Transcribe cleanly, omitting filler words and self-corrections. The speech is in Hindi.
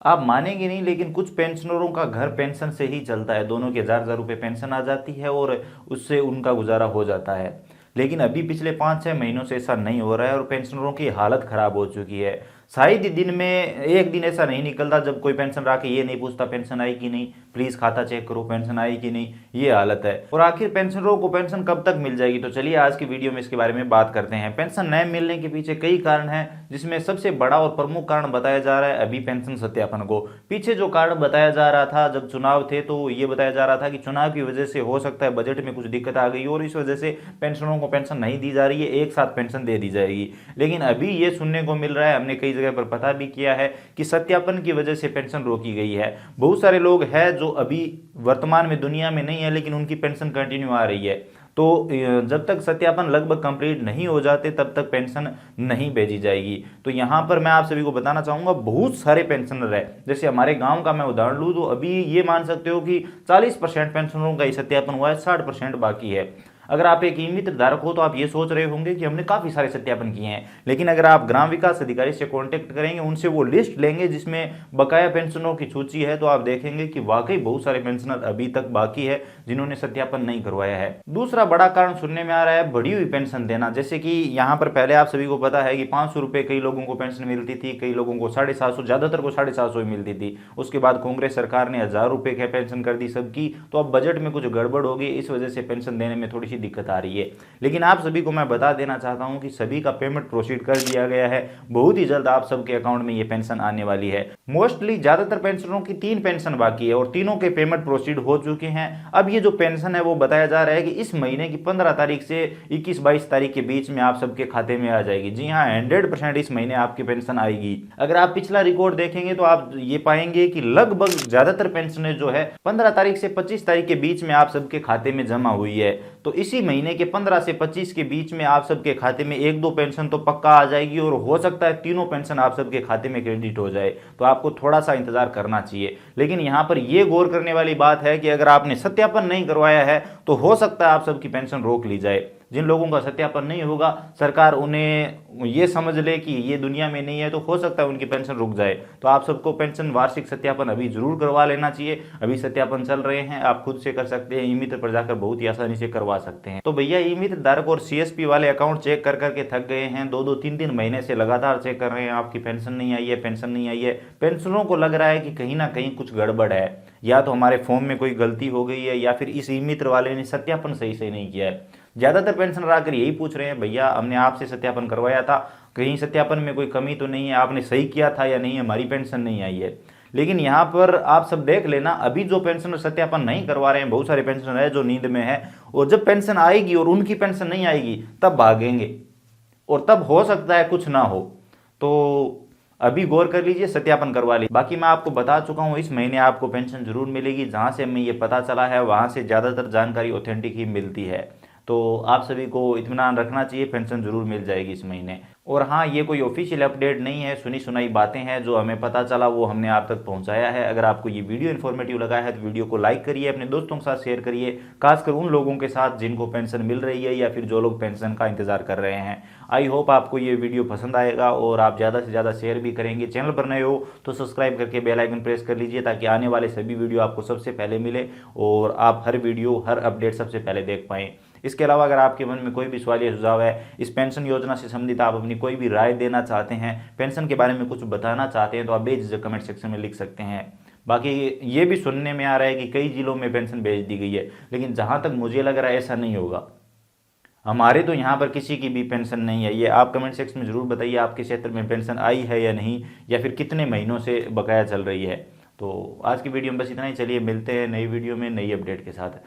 आप मानेंगे नहीं, लेकिन कुछ पेंशनरों का घर पेंशन से ही चलता है। दोनों के हजार हजार रुपये पेंशन आ जाती है और उससे उनका गुजारा हो जाता है। लेकिन अभी पिछले 5-6 महीनों से ऐसा नहीं हो रहा है और पेंशनरों की हालत खराब हो चुकी है। शायद ही दिन में एक दिन ऐसा नहीं निकलता जब कोई पेंशन आके ये नहीं पूछता पेंशन आई कि नहीं, प्लीज खाता चेक करो पेंशन आई कि नहीं। ये हालत है। और आखिर पेंशनरों को पेंशन कब तक मिल जाएगी, तो चलिए आज की वीडियो में इसके बारे में बात करते हैं। पेंशन न मिलने के पीछे कई कारण हैं, जिसमें सबसे बड़ा और प्रमुख कारण बताया जा रहा है अभी पेंशन सत्यापन को। पीछे जो कारण बताया जा रहा था जब चुनाव थे, तो ये बताया जा रहा था कि चुनाव की वजह से हो सकता है बजट में कुछ दिक्कत आ गई और इस वजह से पेंशनरों को पेंशन नहीं दी जा रही है, एक साथ पेंशन दे दी जाएगी। लेकिन अभी ये सुनने को मिल रहा है, हमने कई जगह पर पता भी किया है कि सत्यापन की वजह से पेंशन रोकी गई है। बहुत सारे लोग हैं जो अभी वर्तमान में दुनिया में नहीं है, लेकिन उनकी पेंशन कंटिन्यू आ रही है। तो जब तक सत्यापन लगभग कंप्लीट नहीं हो जाते तब तक पेंशन नहीं भेजी जाएगी। तो यहाँ पर मैं आप सभी को बताना चाहूंगा, बहुत सारे पेंशनर है। जैसे हमारे गांव का मैं उदाहरण लूँ तो अभी ये मान सकते हो कि 40% पेंशनरों का ही सत्यापन हुआ है, 60% बाकी है। अगर आप एक ई मित्र धारक हो तो आप ये सोच रहे होंगे कि हमने काफी सारे सत्यापन किए हैं, लेकिन अगर आप ग्राम विकास अधिकारी से कांटेक्ट करेंगे, उनसे वो लिस्ट लेंगे जिसमें बकाया पेंशनों की सूची है, तो आप देखेंगे कि वाकई बहुत सारे पेंशनर अभी तक बाकी है जिन्होंने सत्यापन नहीं करवाया है। दूसरा बड़ा कारण सुनने में आ रहा है बढ़ी हुई पेंशन देना। जैसे कि यहाँ पर पहले आप सभी को पता है कि 500 रुपये कई लोगों को पेंशन मिलती थी, कई लोगों को 750, ज्यादातर को 750 ही मिलती थी। उसके बाद कांग्रेस सरकार ने 1000 रुपये की पेंशन कर दी सबकी, तो अब बजट में कुछ गड़बड़ होगी, इस वजह से पेंशन देने में थोड़ी सी दिक्कत आ रही है। लेकिन आप सभी को मैं बता देना चाहता हूं कि सभी का पेमेंट प्रोसीड कर दिया गया है। बहुत ही जल्द आप सबके अकाउंट में ये पेंशन आने वाली है। मोस्टली ज्यादातर पेंशनरों की 3 पेंशन बाकी है और तीनों के पेमेंट प्रोसीड हो चुके हैं। अब ये जो पेंशन है वो बताया जा रहा है कि इस महीने की 15 तारीख से 21-22 तारीख के बीच में आप सबके खाते में आ जाएगी। जी हाँ, 100% इस महीने आपकी पेंशन आएगी। अगर आप पिछला रिकॉर्ड देखेंगे तो आप ये पाएंगे कि लगभग ज्यादातर पेंशन जो है 15 तारीख से 25 तारीख के बीच में आप सबके खाते में जमा हुई है। तो इसी महीने के 15 से 25 के बीच में आप सबके खाते में 1-2 पेंशन तो पक्का आ जाएगी और हो सकता है तीनों पेंशन आप सबके खाते में क्रेडिट हो जाए। तो आपको थोड़ा सा इंतजार करना चाहिए। लेकिन यहां पर यह गौर करने वाली बात है कि अगर आपने सत्यापन नहीं करवाया है तो हो सकता है आप सबकी पेंशन रोक ली जाए। जिन लोगों का सत्यापन नहीं होगा, सरकार उन्हें ये समझ ले कि ये दुनिया में नहीं है, तो हो सकता है उनकी पेंशन रुक जाए। तो आप सबको पेंशन वार्षिक सत्यापन अभी जरूर करवा लेना चाहिए। अभी सत्यापन चल रहे हैं, आप खुद से कर सकते हैं, ई मित्र पर जाकर बहुत ही आसानी से करवा सकते हैं। तो भैया ई मित्र धारक और सीएसपी वाले अकाउंट चेक कर करके थक गए हैं, 2-2 3-3 महीने से लगातार चेक कर रहे हैं, आपकी पेंशन नहीं आई है, पेंशन नहीं आई है। पेंशनरों को लग रहा है कि कहीं ना कहीं कुछ गड़बड़ है, या तो हमारे फॉर्म में कोई गलती हो गई है या फिर इस ई मित्र वाले ने सत्यापन सही से नहीं किया है। ज्यादातर पेंशनर आकर यही पूछ रहे हैं, भैया हमने आपसे सत्यापन करवाया था, कहीं सत्यापन में कोई कमी तो नहीं है, आपने सही किया था या नहीं, हमारी पेंशन नहीं आई है। लेकिन यहाँ पर आप सब देख लेना, अभी जो पेंशनर सत्यापन नहीं करवा रहे हैं, बहुत सारे पेंशनर है जो नींद में है, और जब पेंशन आएगी और उनकी पेंशन नहीं आएगी तब भागेंगे और तब हो सकता है कुछ ना हो। तो अभी गौर कर लीजिए, सत्यापन करवा लीजिए। बाकी मैं आपको बता चुका हूं, इस महीने आपको पेंशन जरूर मिलेगी। जहां से हमें ये पता चला है वहां से ज्यादातर जानकारी ऑथेंटिक ही मिलती है। तो आप सभी को इत्मीनान रखना चाहिए, पेंशन जरूर मिल जाएगी इस महीने। और हाँ, ये कोई ऑफिशियल अपडेट नहीं है, सुनी सुनाई बातें हैं, जो हमें पता चला वो हमने आप तक पहुंचाया है। अगर आपको ये वीडियो इन्फॉर्मेटिव लगा है तो वीडियो को लाइक करिए, अपने दोस्तों के साथ शेयर करिए, खासकर उन लोगों के साथ जिनको पेंशन मिल रही है या फिर जो लोग पेंशन का इंतजार कर रहे हैं। आई होप आपको ये वीडियो पसंद आएगा और आप ज़्यादा से ज़्यादा शेयर भी करेंगे। चैनल पर नए हो तो सब्सक्राइब करके बेल आइकन प्रेस कर लीजिए, ताकि आने वाले सभी वीडियो आपको सबसे पहले मिले और आप हर वीडियो हर अपडेट सबसे पहले देख पाएँ। इसके अलावा अगर आपके मन में कोई भी सवाल या सुझाव है, इस पेंशन योजना से संबंधित आप अपनी कोई भी राय देना चाहते हैं, पेंशन के बारे में कुछ बताना चाहते हैं, तो आप बेझिझक कमेंट सेक्शन में लिख सकते हैं। बाकी ये भी सुनने में आ रहा है कि कई जिलों में पेंशन भेज दी गई है, लेकिन जहां तक मुझे लग रहा है ऐसा नहीं होगा। हमारे तो यहाँ पर किसी की भी पेंशन नहीं है। ये आप कमेंट सेक्शन में जरूर बताइए, आपके क्षेत्र में पेंशन आई है या नहीं, या फिर कितने महीनों से बकाया चल रही है। तो आज की वीडियो में बस इतना ही। चलिए मिलते हैं नई वीडियो में नई अपडेट के साथ।